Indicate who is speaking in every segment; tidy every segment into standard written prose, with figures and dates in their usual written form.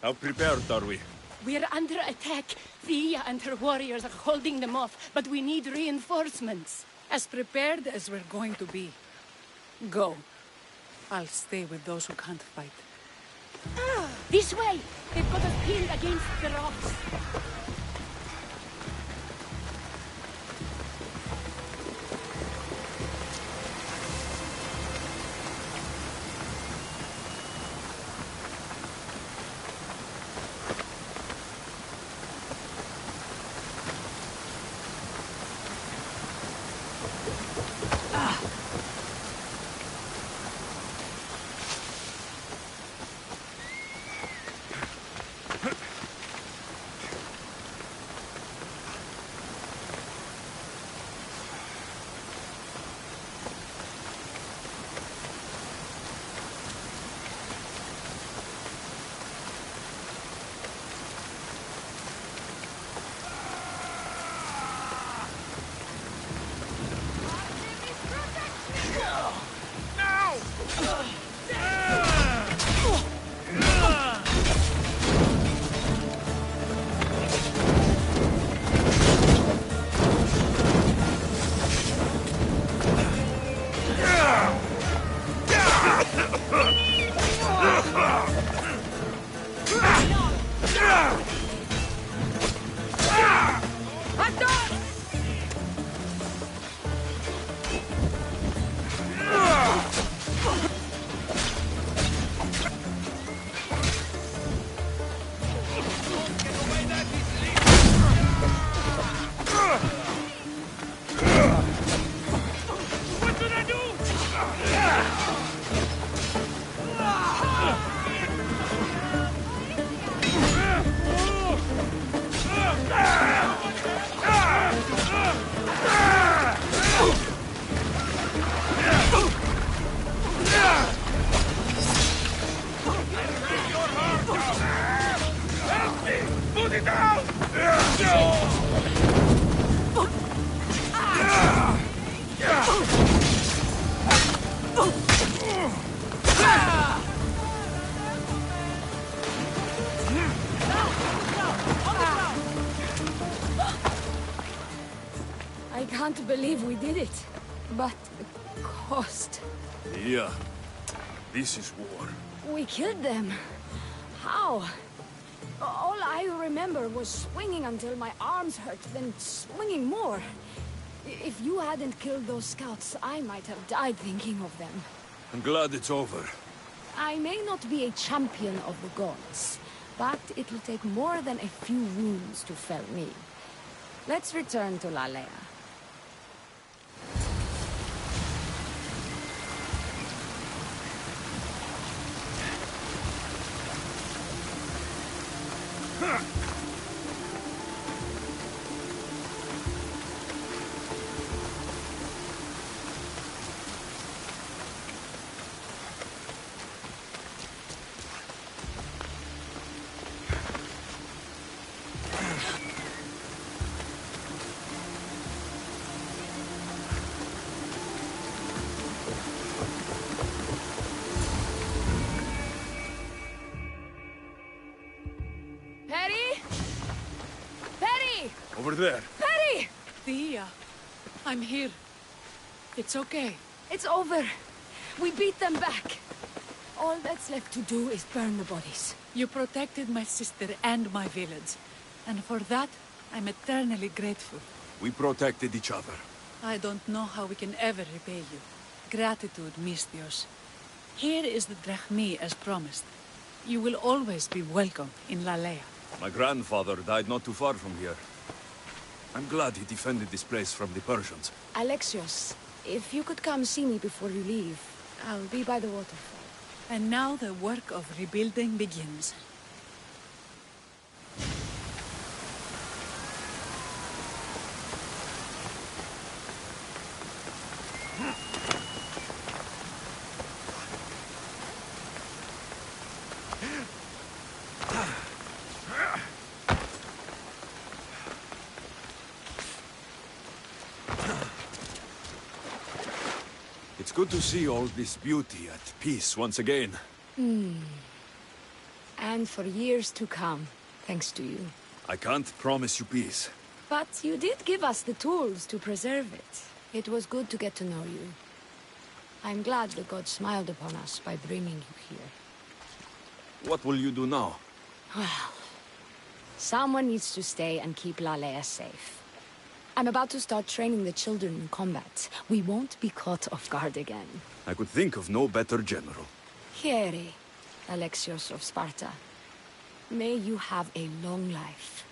Speaker 1: How prepared are we?
Speaker 2: We're under attack. Thea and her warriors are holding them off, but we need reinforcements.
Speaker 3: As prepared as we're going to be. Go. I'll stay with those who can't fight.
Speaker 2: This way! They've got us pinned against the rocks.
Speaker 4: I can't believe we did it. But the cost.
Speaker 1: Yeah. This is war.
Speaker 4: We killed them. How? All I remember was swinging until my arms hurt, then swinging more. If you hadn't killed those scouts, I might have died thinking of them.
Speaker 1: I'm glad it's over.
Speaker 4: I may not be a champion of the gods, but it'll take more than a few wounds to fell me. Let's return to Lalea.
Speaker 1: Over there.
Speaker 4: Perry!
Speaker 3: Thea, I'm here. It's okay.
Speaker 4: It's over. We beat them back. All that's left to do is burn the bodies.
Speaker 3: You protected my sister and my village. And for that, I'm eternally grateful.
Speaker 1: We protected each other.
Speaker 3: I don't know how we can ever repay you. Gratitude, Misthios. Here is the drachmi as promised. You will always be welcome in Lalea.
Speaker 1: My grandfather died not too far from here. I'm glad he defended this place from the Persians.
Speaker 4: Alexios, if you could come see me before you leave, I'll be by the waterfall.
Speaker 3: And now the work of rebuilding begins.
Speaker 1: It's good to see all this beauty at peace once again.
Speaker 4: And for years to come, thanks to you.
Speaker 1: I can't promise you peace.
Speaker 4: But you did give us the tools to preserve it. It was good to get to know you. I'm glad the gods smiled upon us by bringing you here.
Speaker 1: What will you do now?
Speaker 4: Well, someone needs to stay and keep Lalea safe. I'm about to start training the children in combat. We won't be caught off guard again.
Speaker 1: I could think of no better general.
Speaker 4: Here, Alexios of Sparta. May you have a long life.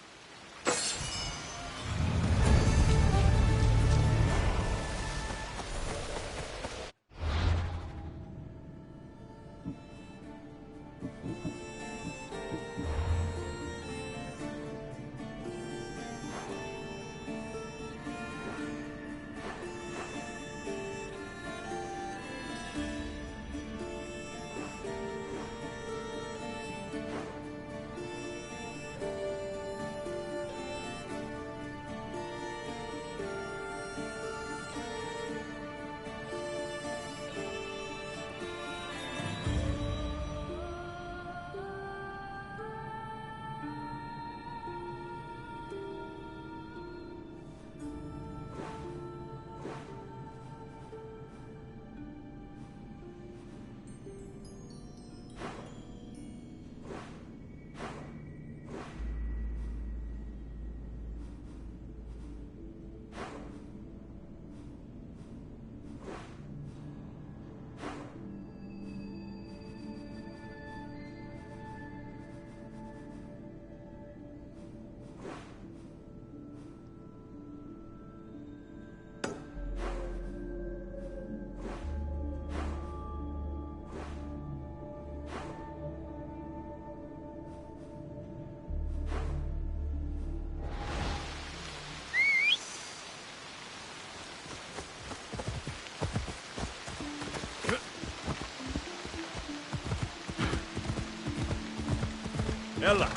Speaker 1: Ella!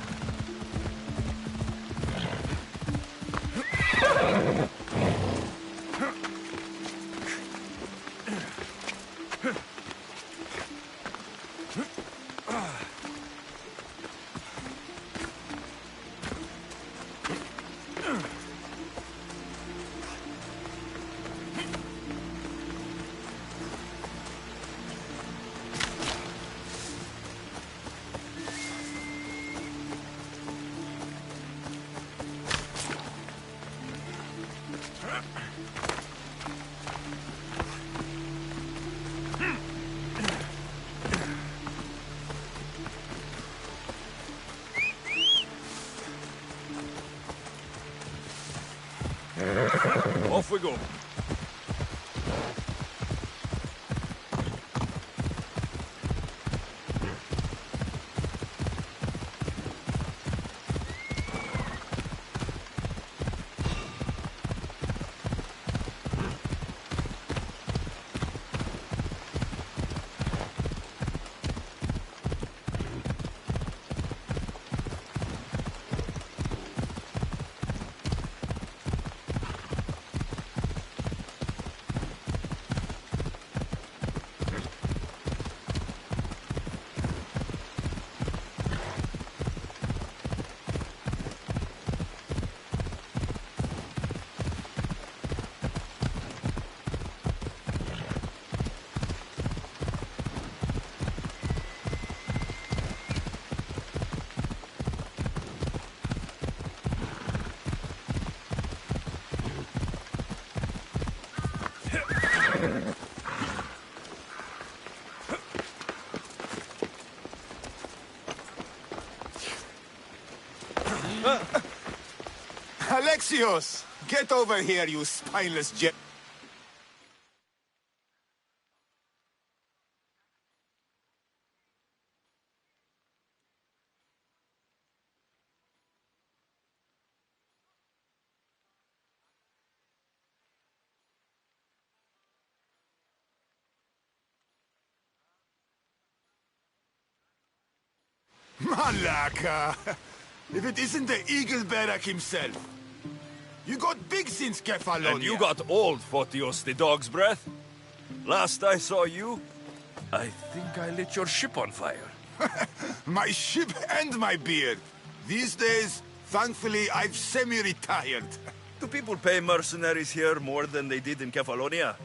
Speaker 1: Off we go.
Speaker 5: Alexios! Get over here, you spineless jet. Malaka! If it isn't the Eagle Barak himself. You got big since Kefalonia.
Speaker 1: And you got old, Photios the dog's breath. Last I saw you, I think I lit your ship on fire.
Speaker 5: My ship and my beard. These days, thankfully, I've semi-retired.
Speaker 1: Do people pay mercenaries here more than they did in Kefalonia?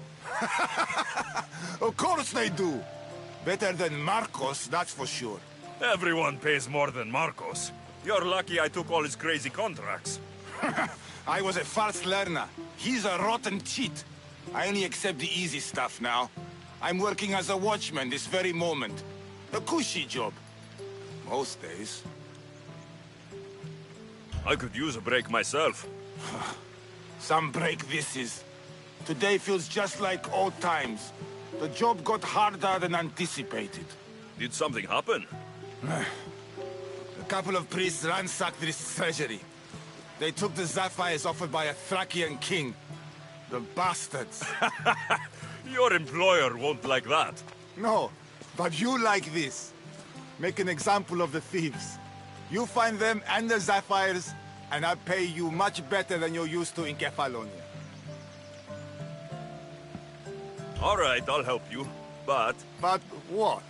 Speaker 5: Of course they do. Better than Marcos, that's for sure.
Speaker 1: Everyone pays more than Marcos. You're lucky I took all his crazy contracts.
Speaker 5: I was a fast learner. He's a rotten cheat. I only accept the easy stuff now. I'm working as a watchman this very moment. A cushy job. Most days.
Speaker 1: I could use a break myself.
Speaker 5: Some break this is. Today feels just like old times. The job got harder than anticipated.
Speaker 1: Did something happen?
Speaker 5: A couple of priests ransacked this treasury. They took the sapphires offered by a Thracian king. The bastards.
Speaker 1: Your employer won't like that.
Speaker 5: No, but you like this. Make an example of the thieves. You find them and the sapphires, and I'll pay you much better than you're used to in Kefalonia.
Speaker 1: All right, I'll help you. But
Speaker 5: But what?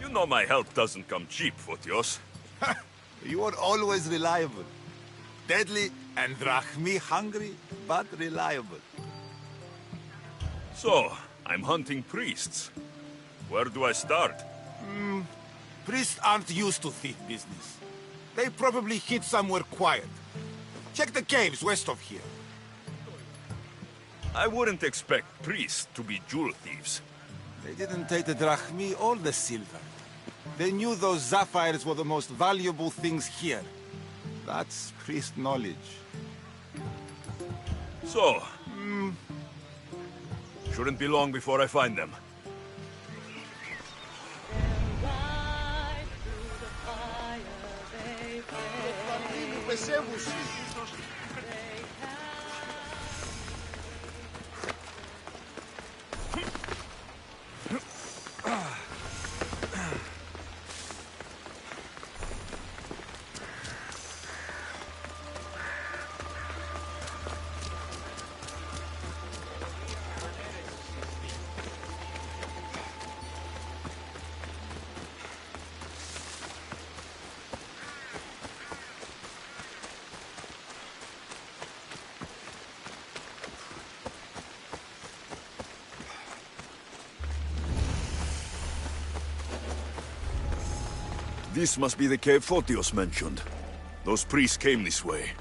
Speaker 1: you know my help doesn't come cheap, Fotios.
Speaker 5: You are always reliable. Deadly and drachmi hungry, but reliable.
Speaker 1: So, I'm hunting priests. Where do I start?
Speaker 5: Priests aren't used to thief business. They probably hid somewhere quiet. Check the caves west of here.
Speaker 1: I wouldn't expect priests to be jewel thieves.
Speaker 5: They didn't take the drachmi or the silver. They knew those sapphires were the most valuable things here. That's priest knowledge.
Speaker 1: So, shouldn't be long before I find them. This must be the cave Fotios mentioned. Those priests came this way.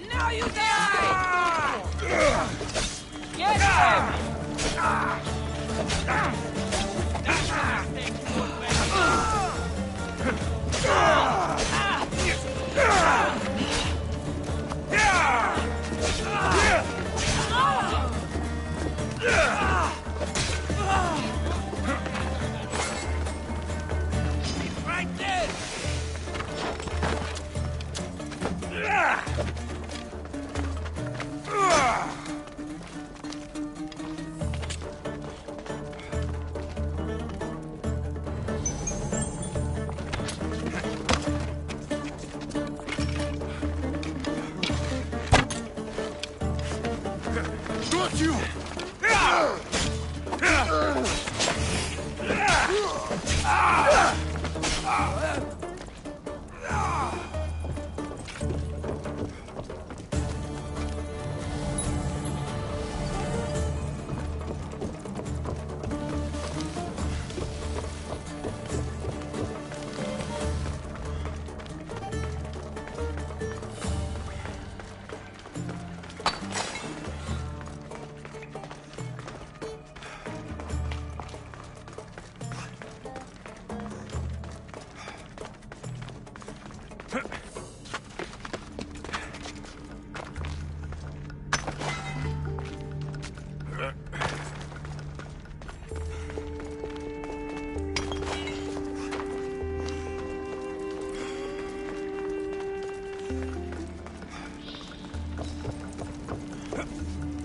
Speaker 6: Now you die! Get him! Right there!
Speaker 5: Got you!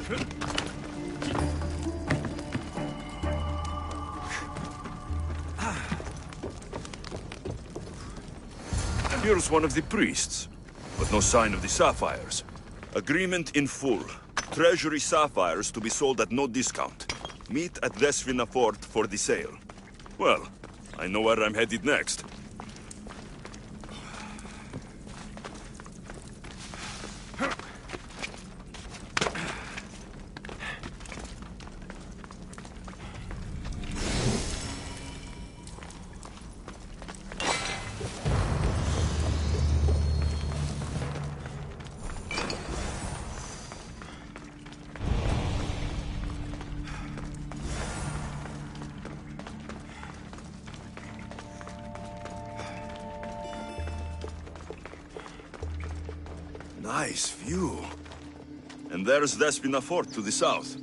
Speaker 1: Here's one of the priests, but no sign of the sapphires. Agreement in full. Treasury sapphires to be sold at no discount. Meet at Desvina Fort for the sale. Well, I know where I'm headed next. Nice view. And there's Despina Fort to the south.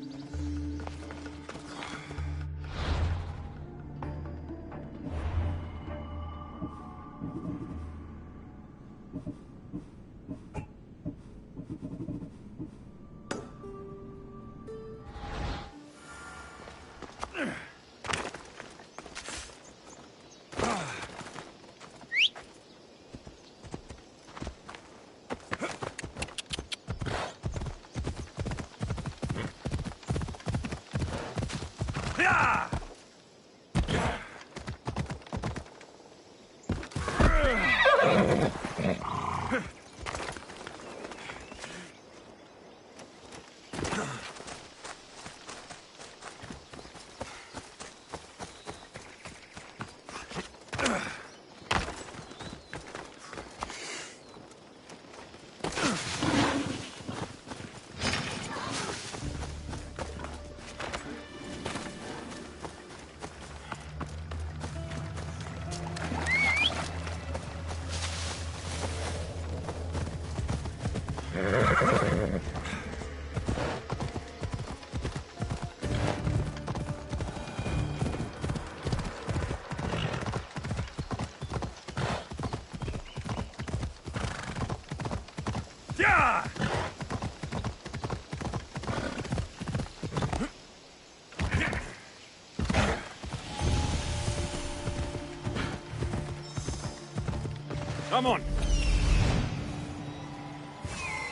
Speaker 1: Come on!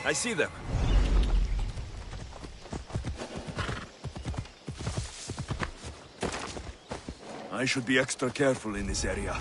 Speaker 1: I see them. I should be extra careful in this area.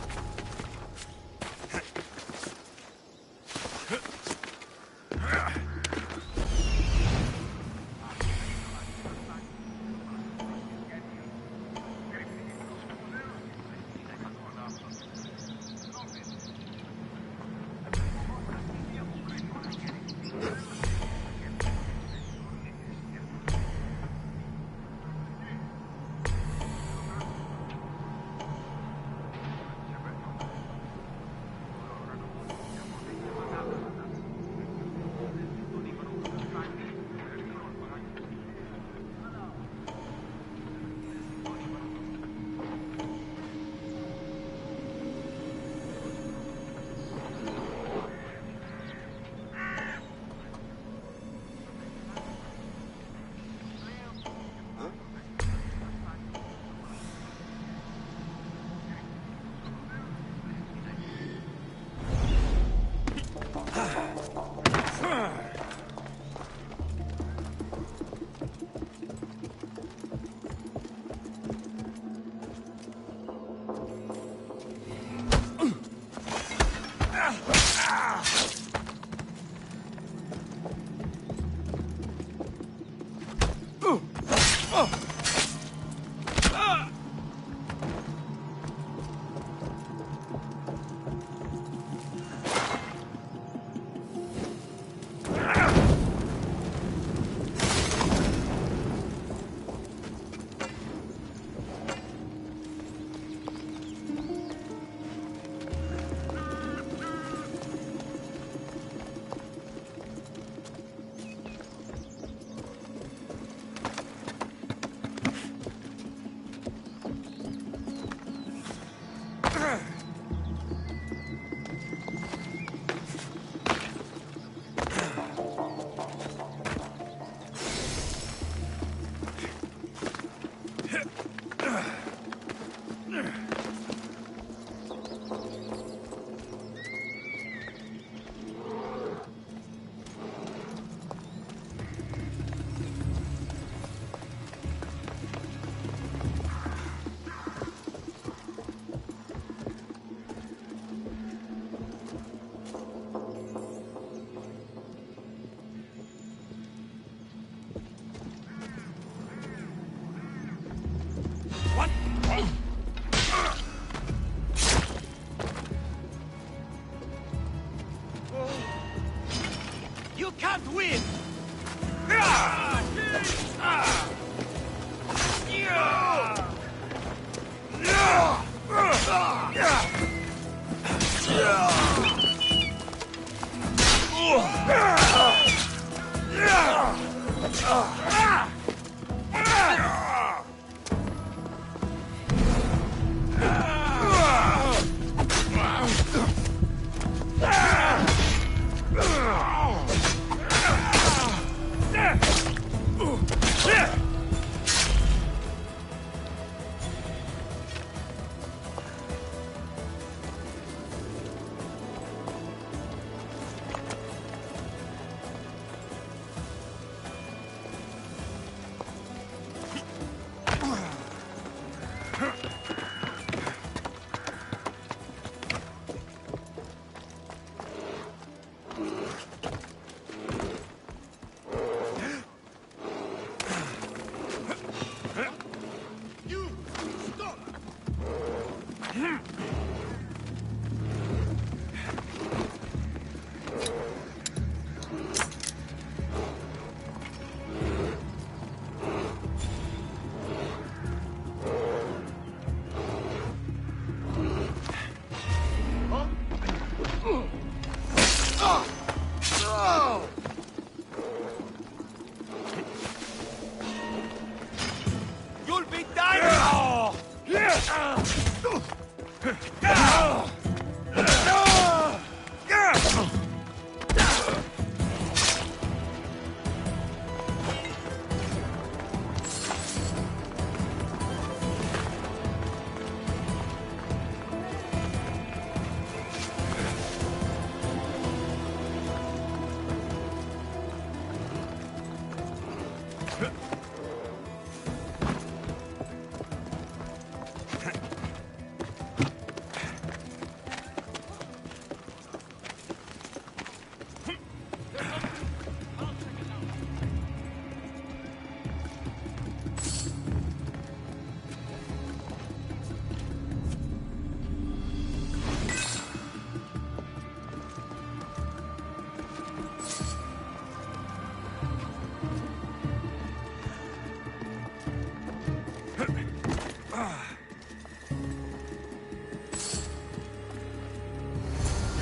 Speaker 6: You'll be dying!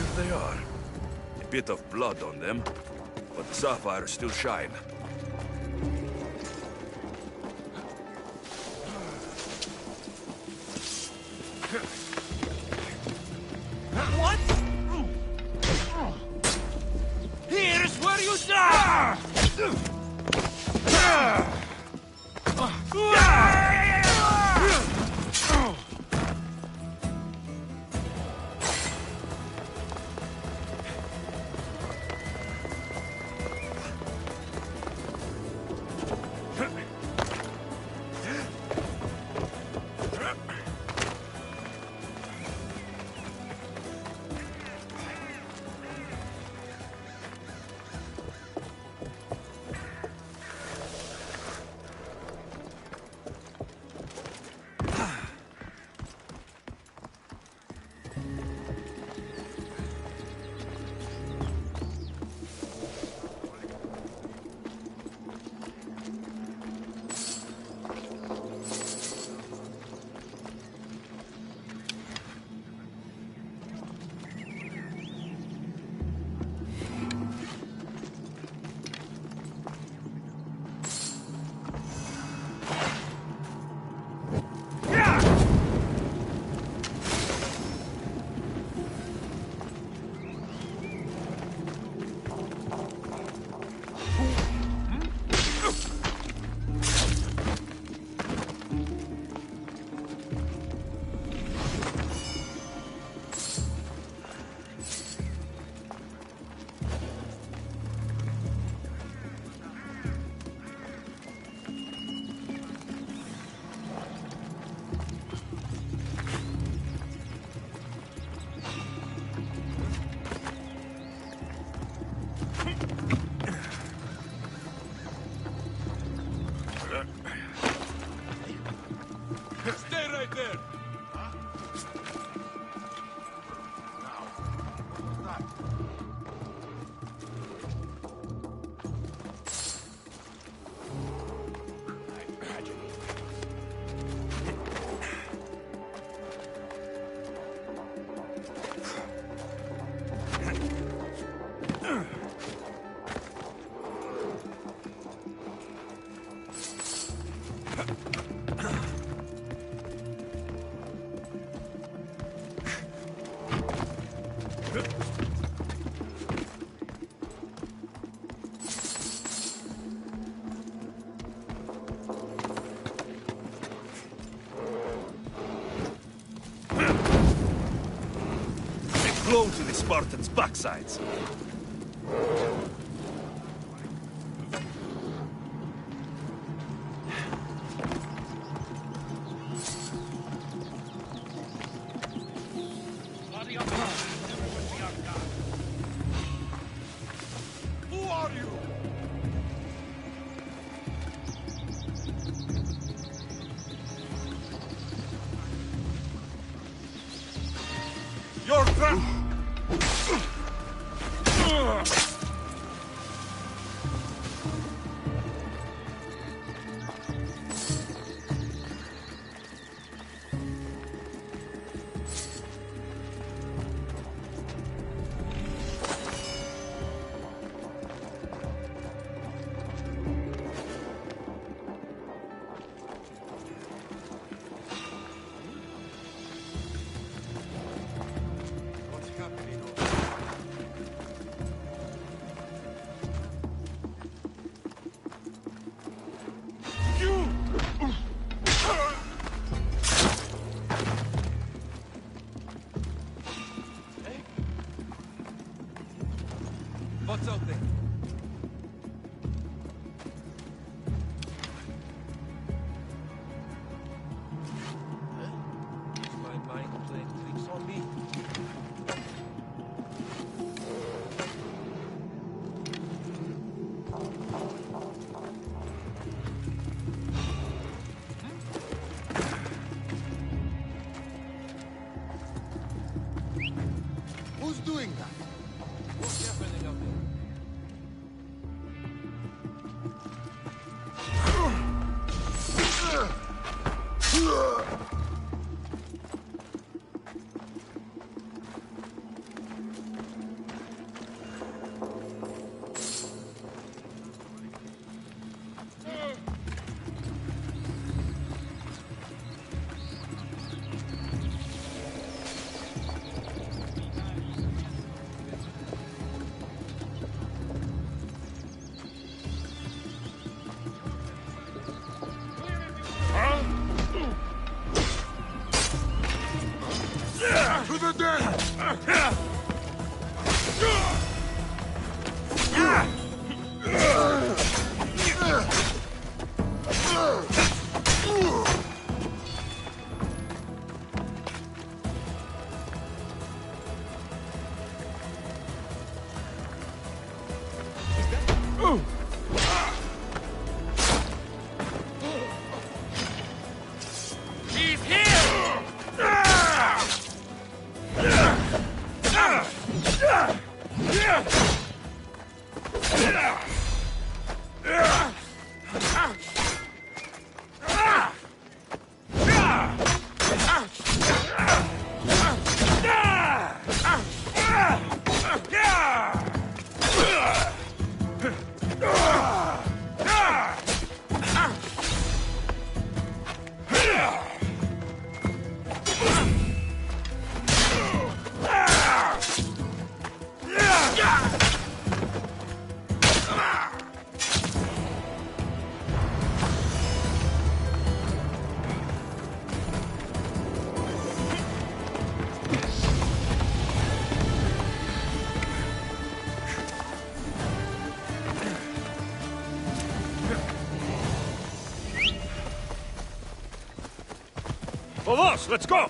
Speaker 1: Here they are. A bit of blood on them, but the sapphires still shine.
Speaker 6: What? Here's where you die!
Speaker 1: glow to the Spartans' backsides.
Speaker 6: Who are you? Your trap! What's happening over there? What's out there? Is my mind playing tricks on me?
Speaker 5: Who's doing that?
Speaker 6: What's happening out there?
Speaker 5: To the den!
Speaker 6: He's here!
Speaker 1: Vamos, let's go!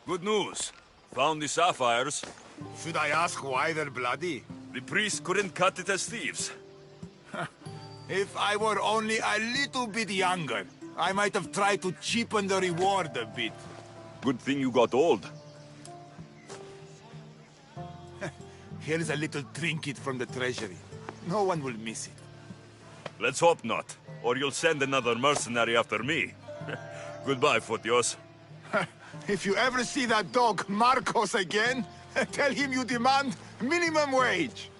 Speaker 1: Good news. Found the sapphires.
Speaker 5: Should I ask why they're bloody?
Speaker 1: The priests couldn't cut it as thieves.
Speaker 5: If I were only a little bit younger, I might have tried to cheapen the reward a bit.
Speaker 1: Good thing you got old.
Speaker 5: Here's a little trinket from the treasury. No one will miss it.
Speaker 1: Let's hope not, or you'll send another mercenary after me. Goodbye, Fotios.
Speaker 5: If you ever see that dog Marcos again, tell him you demand minimum wage.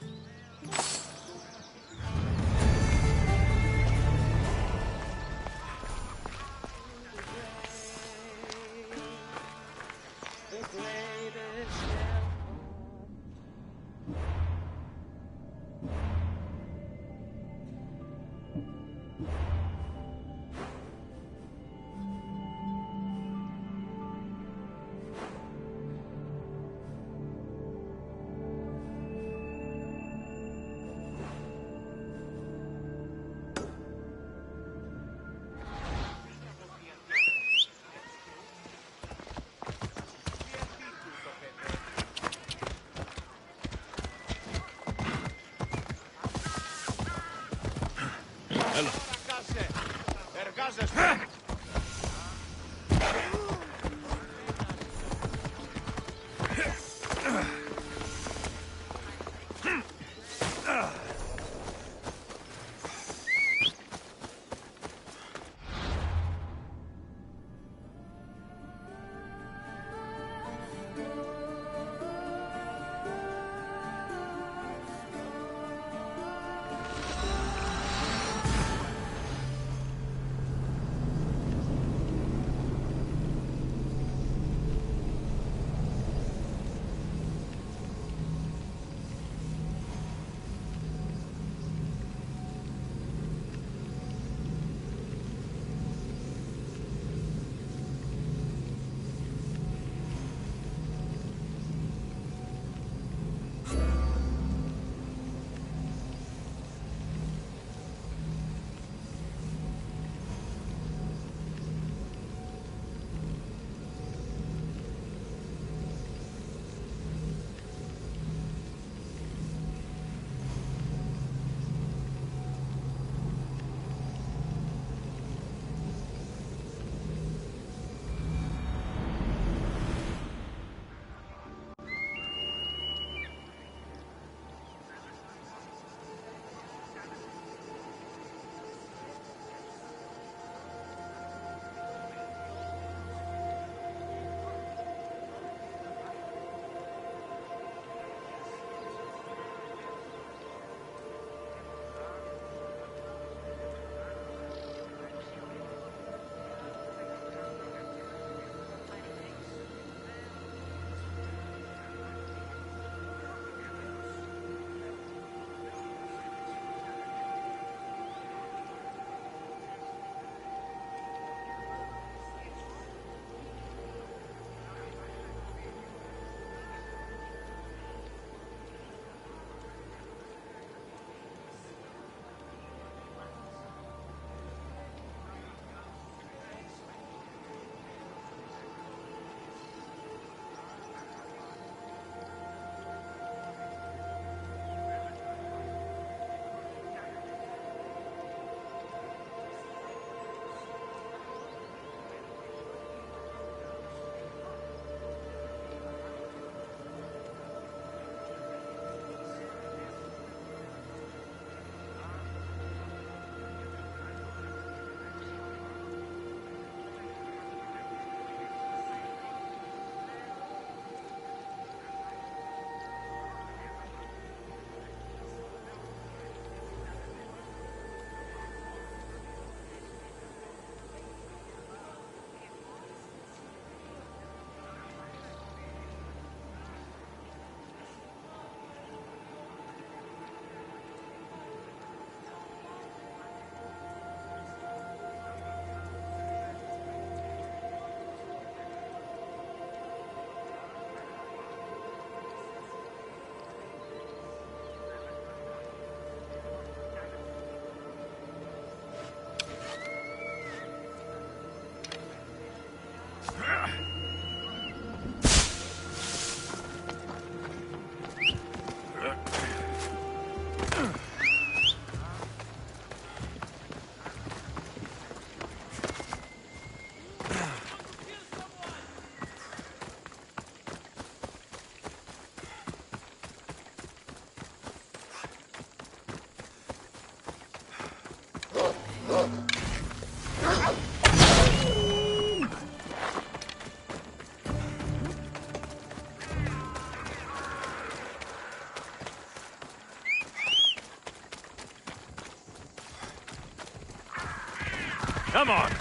Speaker 7: Come on!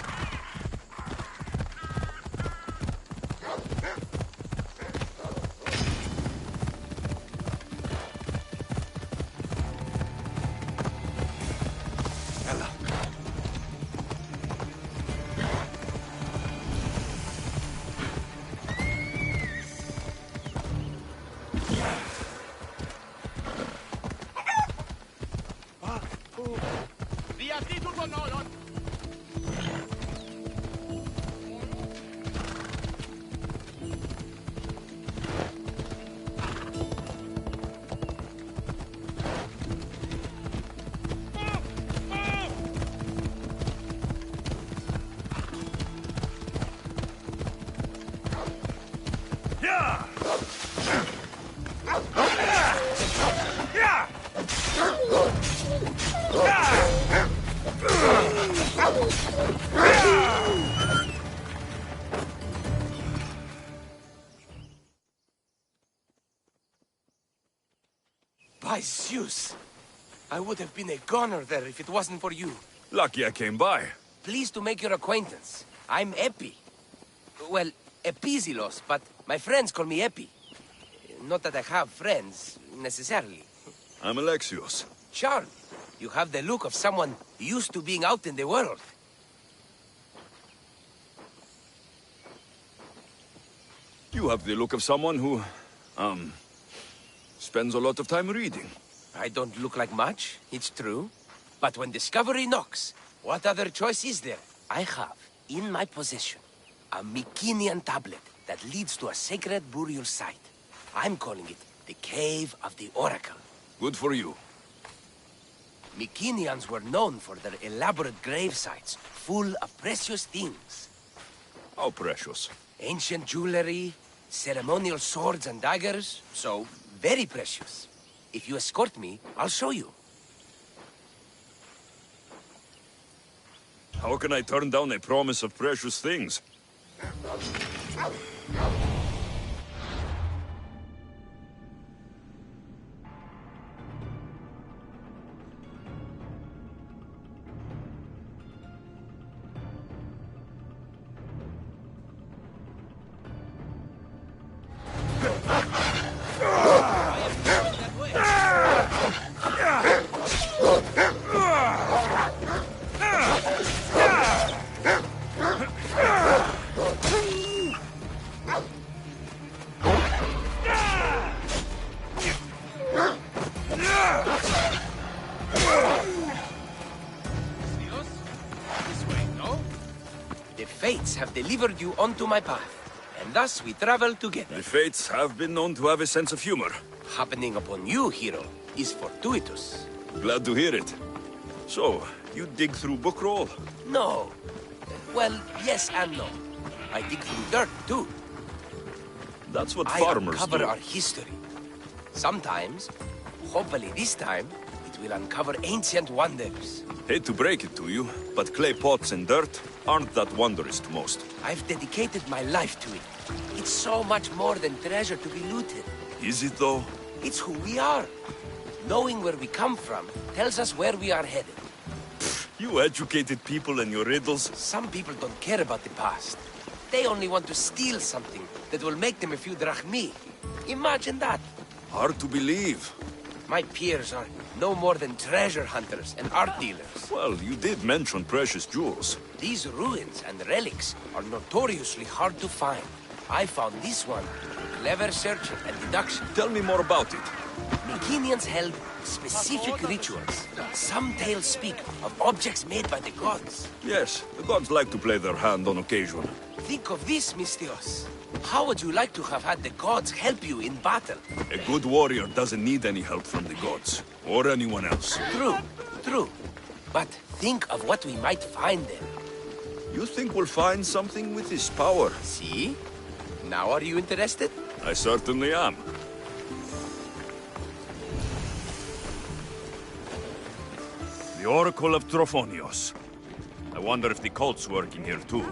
Speaker 8: By Zeus! I would have been a goner there if it wasn't for you.
Speaker 1: Lucky I came by.
Speaker 8: Pleased to make your acquaintance. I'm Epi. Well, Episilos, but my friends call me Epi. Not that I have friends, necessarily.
Speaker 1: I'm Alexios.
Speaker 8: Charmed. You have the look of someone used to being out in the world.
Speaker 1: You have the look of someone who, spends a lot of time reading.
Speaker 8: I don't look like much, it's true. But when discovery knocks, what other choice is there? I have, in my possession, a Mycenaean tablet that leads to a sacred burial site. I'm calling it the Cave of the Oracle.
Speaker 1: Good for you.
Speaker 8: Mycenaeans were known for their elaborate grave sites, full of precious things.
Speaker 1: How precious.
Speaker 8: Ancient jewelry, ceremonial swords and daggers, so very precious. If you escort me, I'll show you.
Speaker 1: How can I turn down a promise of precious things?
Speaker 8: Have delivered you onto my path, and thus we travel together.
Speaker 1: The fates have been known to have a sense of humor.
Speaker 8: Happening upon you, hero, is fortuitous.
Speaker 1: Glad to hear it. So, you dig through book roll?
Speaker 8: No. Well, yes and no. I dig through dirt, too.
Speaker 1: That's what
Speaker 8: I
Speaker 1: farmers
Speaker 8: uncover
Speaker 1: do.
Speaker 8: our history. Sometimes, hopefully this time, it will uncover ancient wonders.
Speaker 1: Hate to break it to you, but clay pots and dirt aren't that wondrous to most.
Speaker 8: I've dedicated my life to it. It's so much more than treasure to be looted.
Speaker 1: Is it though?
Speaker 8: It's who we are. Knowing where we come from tells us where we are headed.
Speaker 1: You educated people and your riddles.
Speaker 8: Some people don't care about the past. They only want to steal something that will make them a few drachmi. Imagine that.
Speaker 1: Hard to believe.
Speaker 8: My peers are no more than treasure hunters and art dealers.
Speaker 1: Well, you did mention precious jewels.
Speaker 8: These ruins and relics are notoriously hard to find. I found this one through clever searching and deduction.
Speaker 1: Tell me more about it.
Speaker 8: Mycenaeans held specific rituals. Some tales speak of objects made by the gods.
Speaker 1: Yes, the gods like to play their hand on occasion.
Speaker 8: Think of this, Mystios. How would you like to have had the gods help you in battle?
Speaker 1: A good warrior doesn't need any help from the gods, or anyone else.
Speaker 8: True, true. But think of what we might find there.
Speaker 1: You think we'll find something with this power?
Speaker 8: See? Now are you interested?
Speaker 1: I certainly am. The Oracle of Trophonios. I wonder if the cult's working here too.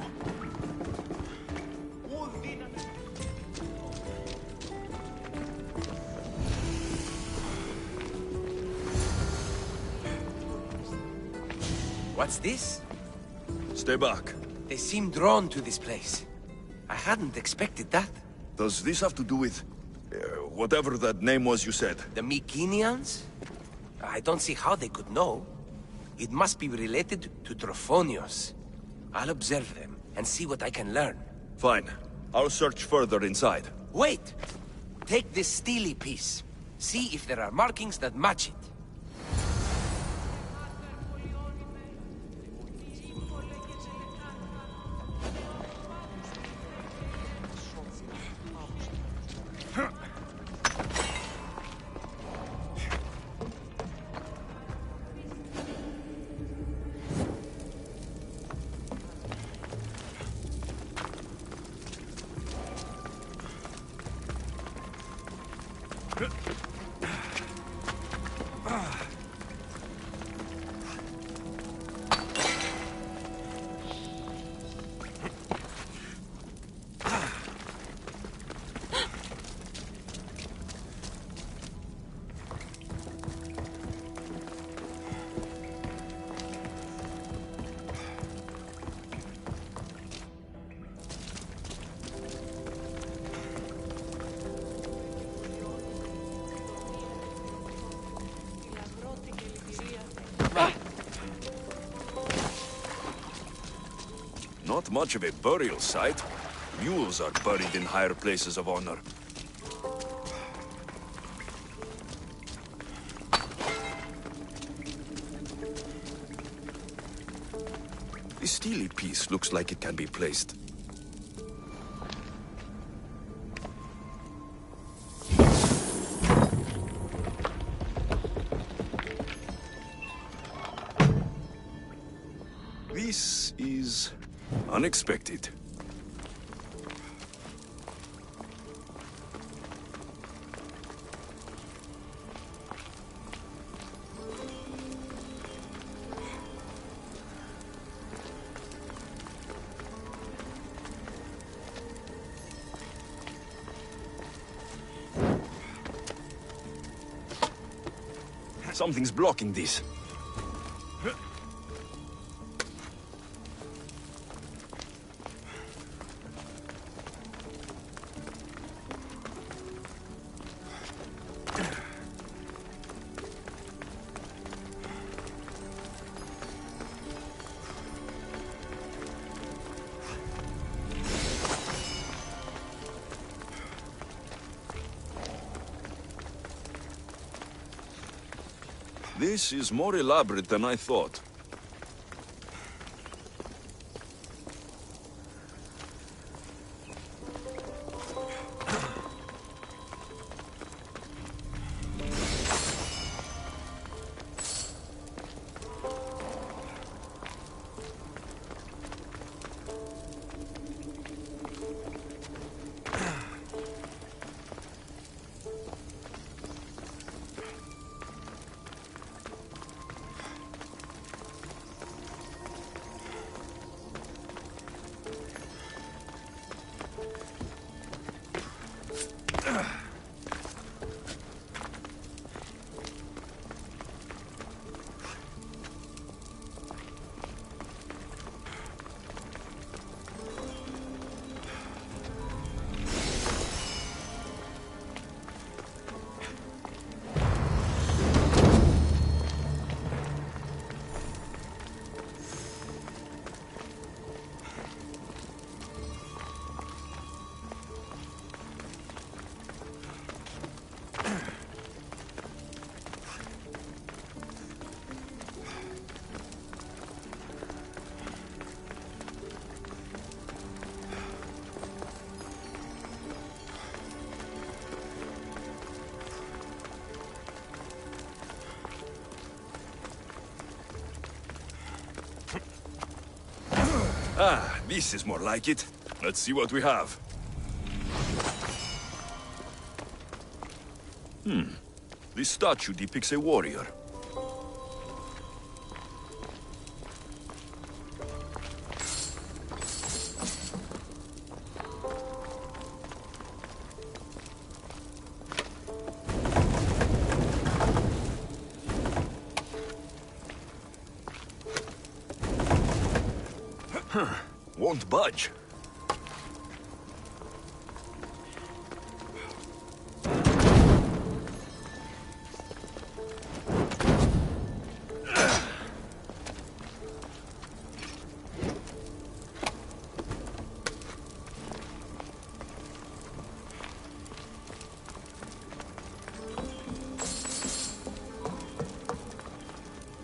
Speaker 8: What's this?
Speaker 1: Stay back.
Speaker 8: They seem drawn to this place. I hadn't expected that.
Speaker 1: Does this have to do with... whatever that name was you said?
Speaker 8: The Mycenians? I don't see how they could know. It must be related to Trophonios. I'll observe them and see what I can learn.
Speaker 1: Fine. I'll search further inside.
Speaker 8: Wait! Take this steely piece. See if there are markings that match it.
Speaker 1: Not much of a burial site. Mules are buried in higher places of honor. The steely piece looks like it can be placed. This is unexpected. Something's blocking this. This is more elaborate than I thought. Ah, this is more like it. Let's see what we have. This statue depicts a warrior. Won't budge.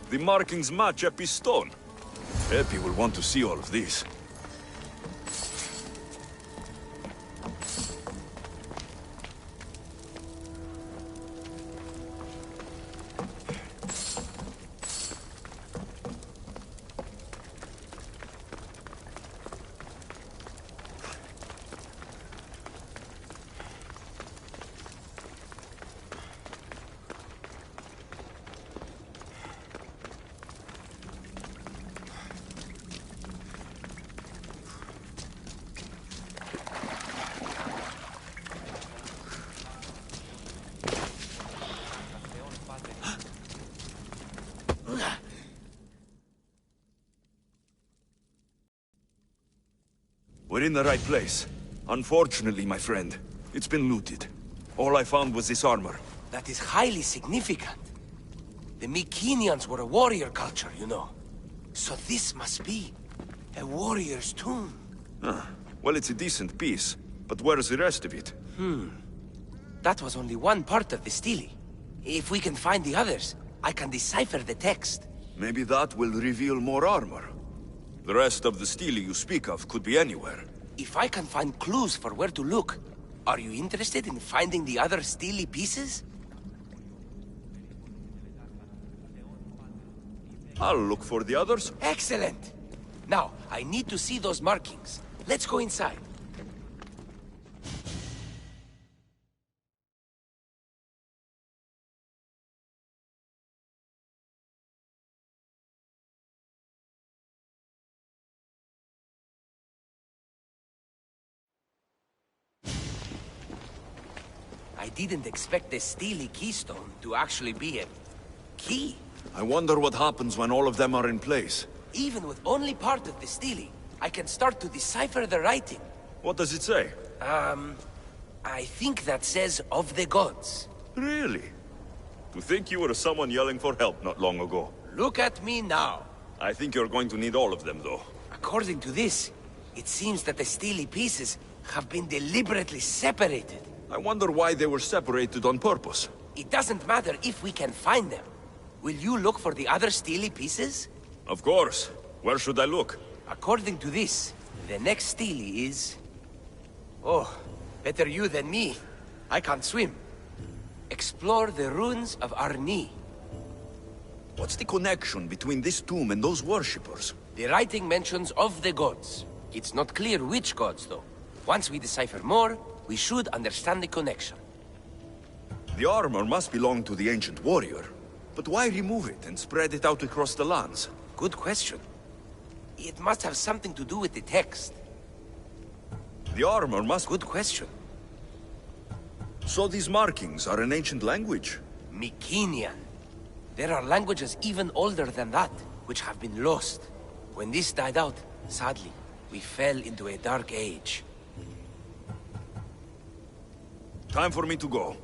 Speaker 1: The markings match Epi's stone. Epi will want to see all of this. We're in the right place. Unfortunately, my friend, it's been looted. All I found was this armor.
Speaker 8: That is highly significant. The Mycenaeans were a warrior culture, you know. So this must be a warrior's tomb.
Speaker 1: Well, it's a decent piece, but where's the rest of it?
Speaker 8: That was only one part of the stele. If we can find the others, I can decipher the text.
Speaker 1: Maybe that will reveal more armor. The rest of the stele you speak of could be anywhere.
Speaker 8: If I can find clues for where to look, are you interested in finding the other stele pieces?
Speaker 1: I'll look for the others.
Speaker 8: Excellent! Now, I need to see those markings. Let's go inside. I didn't expect the stele keystone to actually be a key.
Speaker 1: I wonder what happens when all of them are in place.
Speaker 8: Even with only part of the stele, I can start to decipher the writing.
Speaker 1: What does it say?
Speaker 8: I think that says of the gods.
Speaker 1: Really? To think you were someone yelling for help not long ago.
Speaker 8: Look at me now.
Speaker 1: I think you're going to need all of them, though.
Speaker 8: According to this, it seems that the stele pieces have been deliberately separated.
Speaker 1: I wonder why they were separated on purpose.
Speaker 8: It doesn't matter if we can find them. Will you look for the other stele pieces?
Speaker 1: Of course. Where should I look?
Speaker 8: According to this, the next stele is... Oh, better you than me. I can't swim. Explore the ruins of Arni.
Speaker 1: What's the connection between this tomb and those worshippers?
Speaker 8: The writing mentions of the gods. It's not clear which gods, though. Once we decipher more, we should understand the connection.
Speaker 1: The armor must belong to the ancient warrior. But why remove it and spread it out across the lands?
Speaker 8: Good question. It must have something to do with the text.
Speaker 1: The armor must...
Speaker 8: Good question.
Speaker 1: So these markings are an ancient language?
Speaker 8: Mycenaean. There are languages even older than that, which have been lost. When this died out, sadly, we fell into a dark age.
Speaker 1: Time for me to go.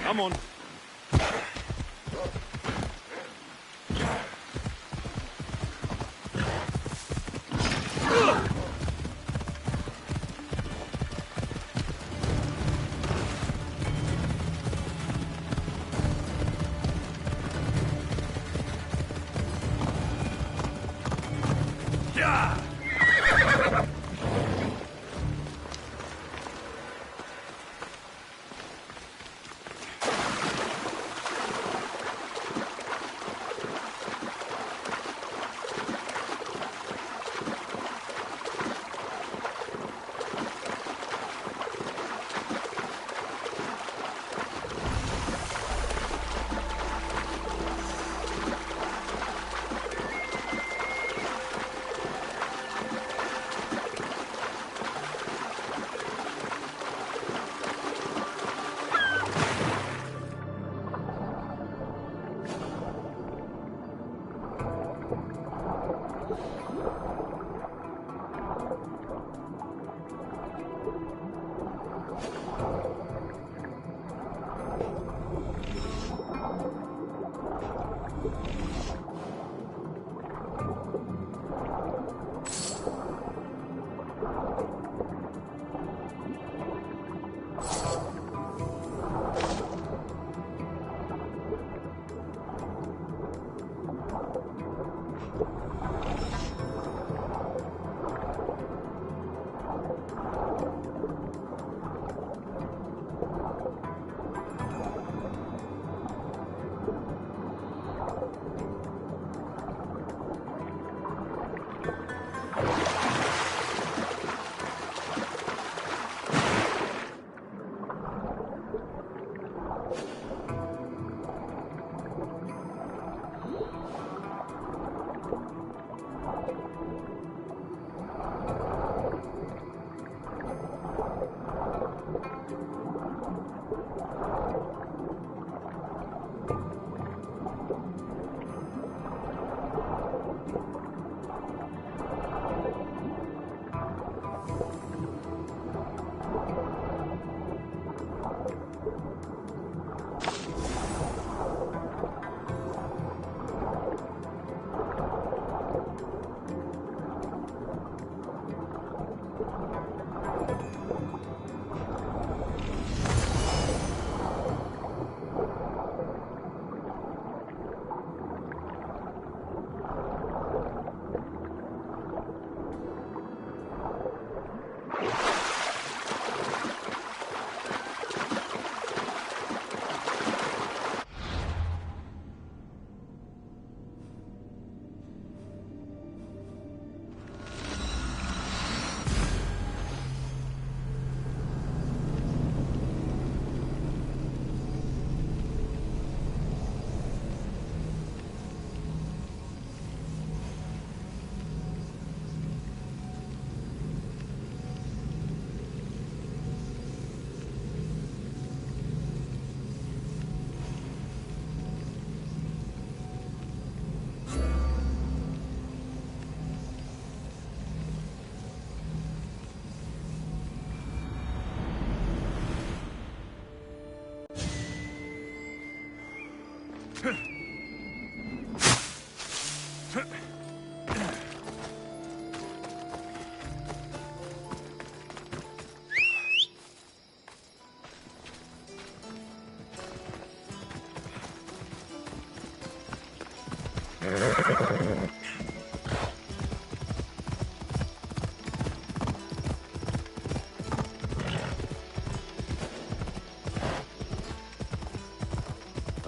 Speaker 1: Come on.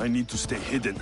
Speaker 1: I need to stay hidden.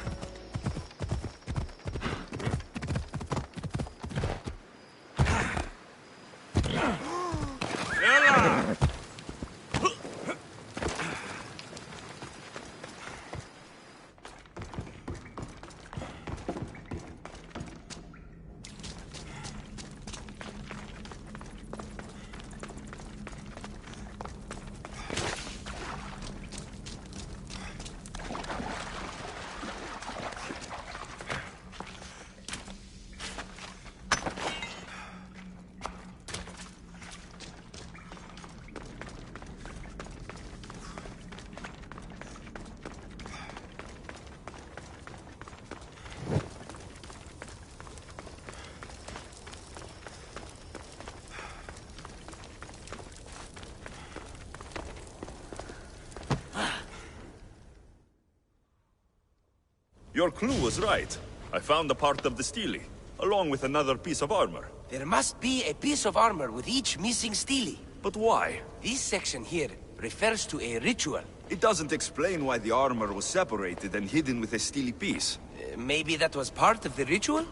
Speaker 1: Your clue was right. I found a part of the stele, along with another piece of armor.
Speaker 8: There must be a piece of armor with each missing stele.
Speaker 1: But why?
Speaker 8: This section here refers to a ritual.
Speaker 1: It doesn't explain why the armor was separated and hidden with a stele piece.
Speaker 8: Maybe that was part of the ritual?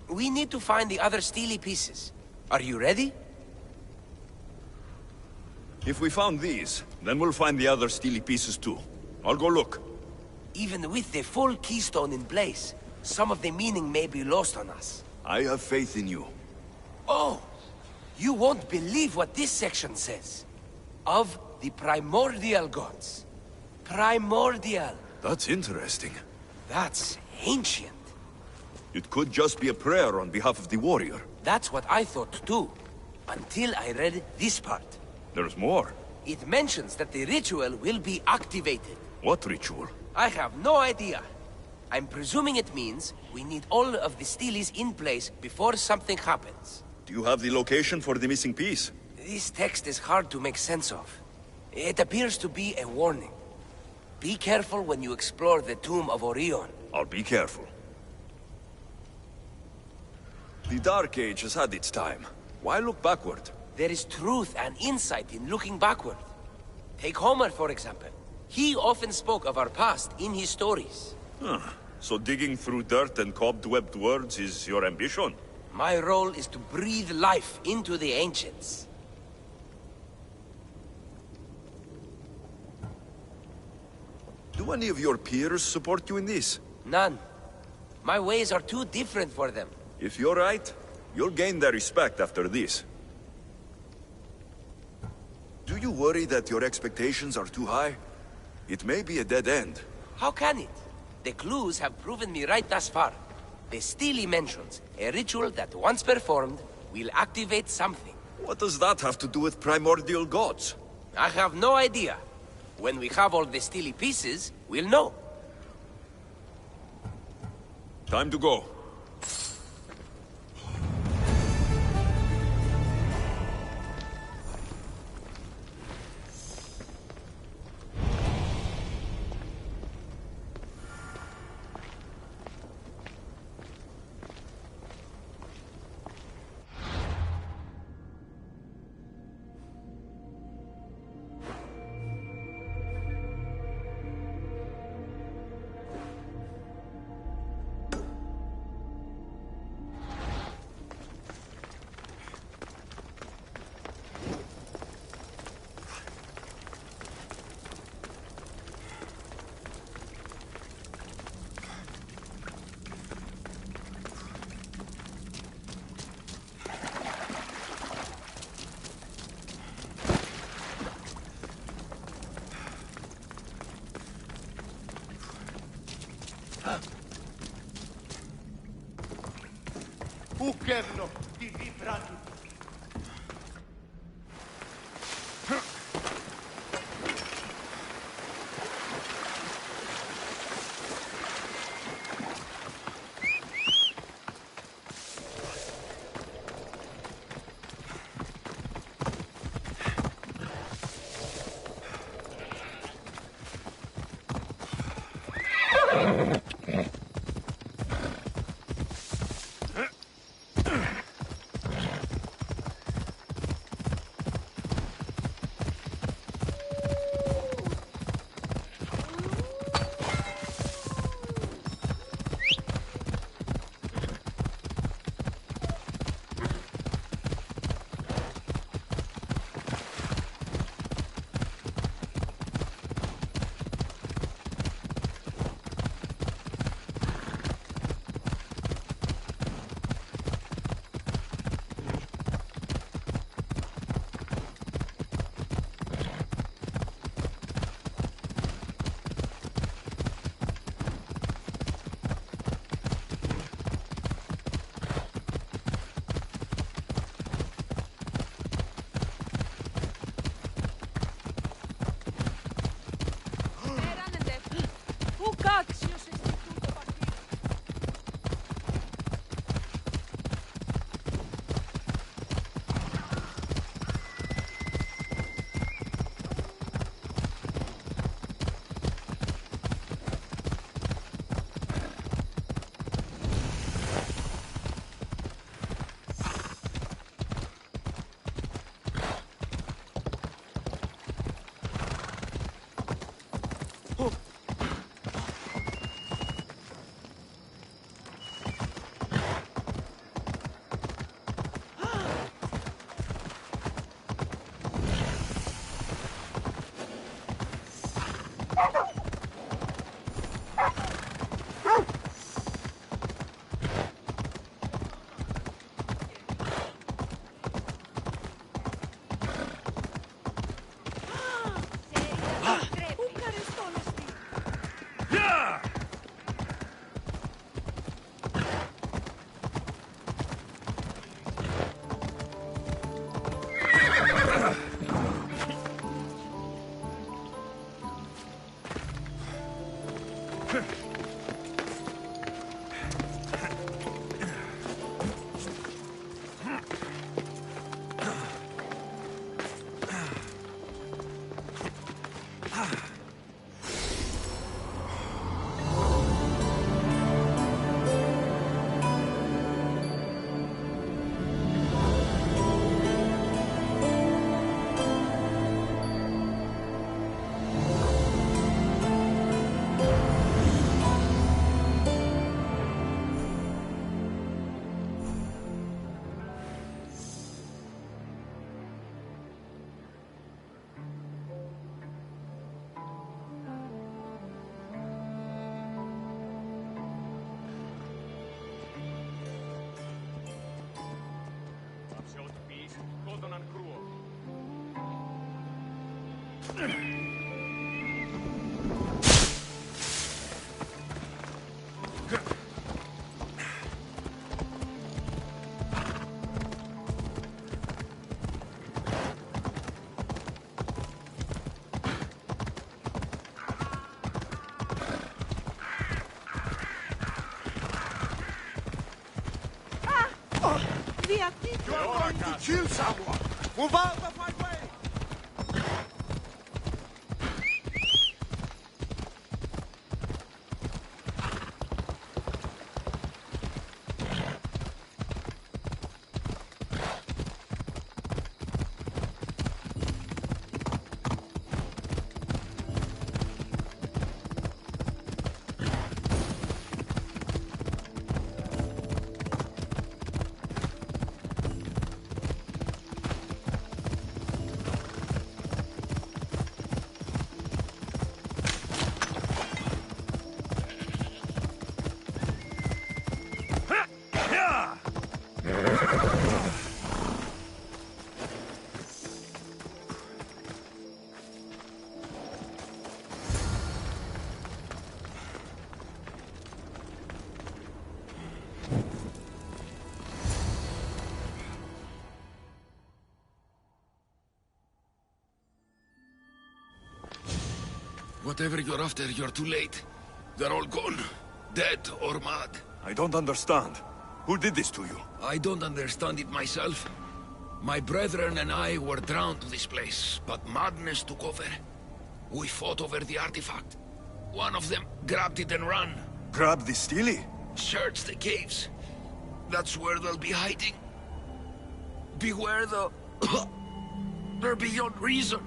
Speaker 8: We need to find the other stele pieces. Are you ready?
Speaker 1: If we found these, then we'll find the other stele pieces too. I'll go look.
Speaker 8: Even with the full keystone in place, some of the meaning may be lost on us.
Speaker 1: I have faith in you.
Speaker 8: Oh! You won't believe what this section says. Of the primordial gods. Primordial.
Speaker 1: That's interesting.
Speaker 8: That's ancient.
Speaker 1: It could just be a prayer on behalf of the warrior.
Speaker 8: That's what I thought too. Until I read this part.
Speaker 1: There's more.
Speaker 8: It mentions that the ritual will be activated.
Speaker 1: What ritual?
Speaker 8: I have no idea. I'm presuming it means we need all of the steles in place before something happens.
Speaker 1: Do you have the location for the missing piece?
Speaker 8: This text is hard to make sense of. It appears to be a warning. Be careful when you explore the tomb of Orion.
Speaker 1: I'll be careful. The Dark Age has had its time. Why look backward?
Speaker 8: There is truth and insight in looking backward. Take Homer, for example. He often spoke of our past in his stories.
Speaker 1: So digging through dirt and cobwebbed words is your ambition?
Speaker 8: My role is to breathe life into the ancients.
Speaker 1: Do any of your peers support you in this?
Speaker 8: None. My ways are too different for them.
Speaker 1: If you're right, you'll gain their respect after this. Do you worry that your expectations are too high? It may be a dead end.
Speaker 8: How can it? The clues have proven me right thus far. The stele mentions a ritual that once performed will activate something.
Speaker 1: What does that have to do with primordial gods?
Speaker 8: I have no idea. When we have all the stele pieces, we'll know.
Speaker 1: Time to go.
Speaker 7: Πού κέρνω τη δίπρα του. You are going to kill someone! Move out of my way!
Speaker 9: Whatever you're after, you're too late. They're all gone. Dead or mad.
Speaker 1: I don't understand. Who did this to you?
Speaker 9: I don't understand it myself. My brethren and I were drawn to this place, but madness took over. We fought over the artifact. One of them grabbed it and ran.
Speaker 1: Grab the Steely?
Speaker 9: Search the caves. That's where they'll be hiding. Beware the... They're beyond reason.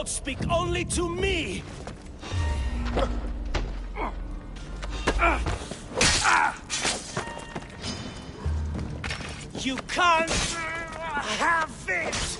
Speaker 10: gods speak only to me! You can't have it!